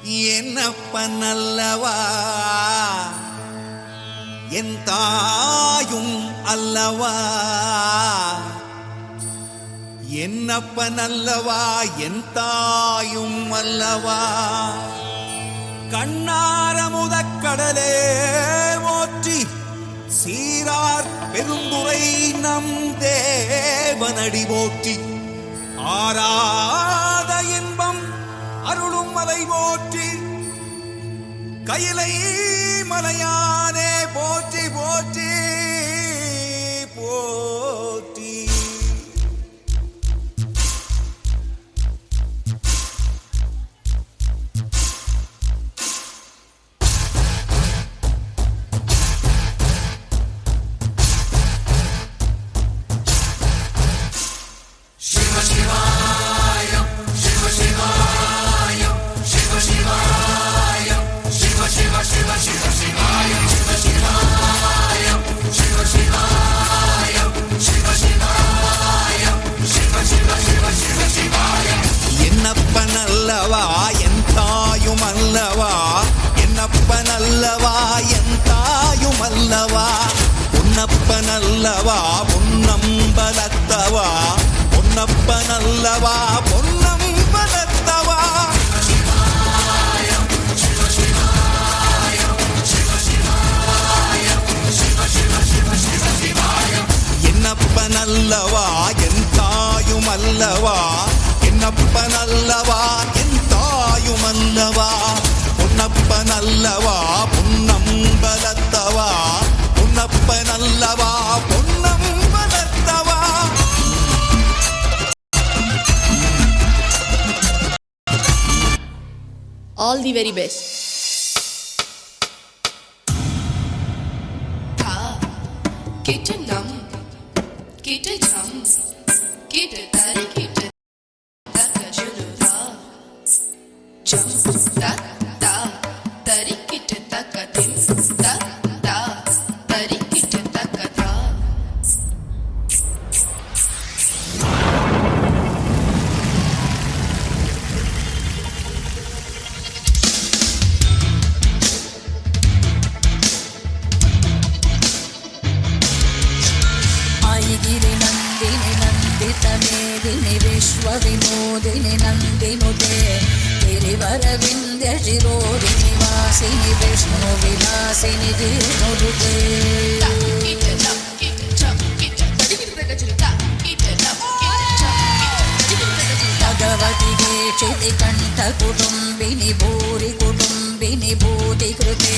என்னப்பன் அல்லவா என் தாயும் அல்லவா, என்னப்பன் அல்லவா என் தாயும் அல்லவா. கண்ணார முதக்கடலே போற்றி சீரார் பெருந்துரை நம் தேவனடி போற்றி. ஆராத இன்பம் அருளும் மலை போற்றி, கையிலை மலையானே போற்றி போற்றி போற்றி. என்னப்பன் அல்லவா என் தாயும் அல்லவா, என்னப்பன் அல்லவா என் தாயும் அல்லவா. பொன்னப்பன் அல்லவா பொன்னம்பலத்தவா, பொன்னப்பன் அல்லவா பொன்னம்பலத்தவா. என்னப்பன் அல்லவா என் தாயும் அல்லவா, என்னப்பன் அல்லவா என் தாயும் அல்லவா. பொன்னப்பன் அல்லவா பொன்னம்பலத்தவா, பொன்னப்பன் அல்லவா பொன்னம்பலத்தவா. All the very best. Kitten dum, kitten chum, kitten tari, kitten taka chulu da, chum da da, tari kitten taka dim da da, tari kitten taka da. Giri नन्दिनि नन्दितमेदिनि विश्वविनोदिनि नन्दिनुते गिरिवरविन्द्य शिरोदिनि वासिनि विष्णुविलासिनि जिनुते. भगवति केचिति कण्ठकुटुम्बिनि भूरि कुटुम्बिनि भूतिकृते.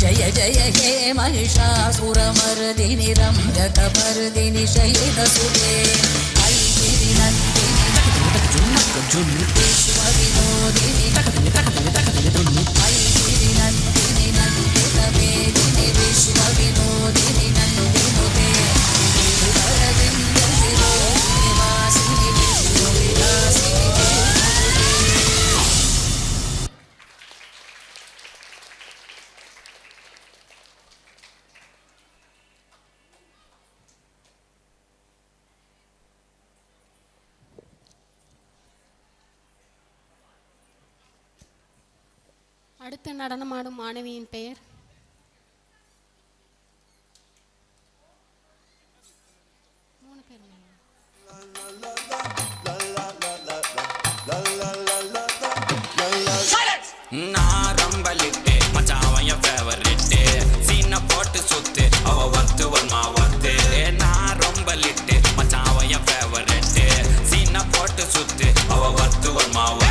जय जय हे महिषासुरमर्दिनि रम्यकपर्दिनि शयितसुते. ऐगिरि नन्दिनि विश्वविनोदिनि ऐगिरि नन्दिनि नन्दितमेदिनि विश्वविनोदिनि नन्दिनुते गिरिवरविन्द्य शिरोदिनि वासिनि विष्णुविलासिनि அடுத்த நடனமாடும் மாணவியின் பெயர்? நான் ரம்பலிட்டு மச்சாவன் என் ஃபேவரிட்டு, சீனை போட்டு சுத்து அவ வத்து வர்மா வத்து. நான் ரம்பலிட்டு மச்சாவன் என் ஃபேவரிட்டு, சீனை போட்டு சுத்து அவ வத்து வர்மா வத்து.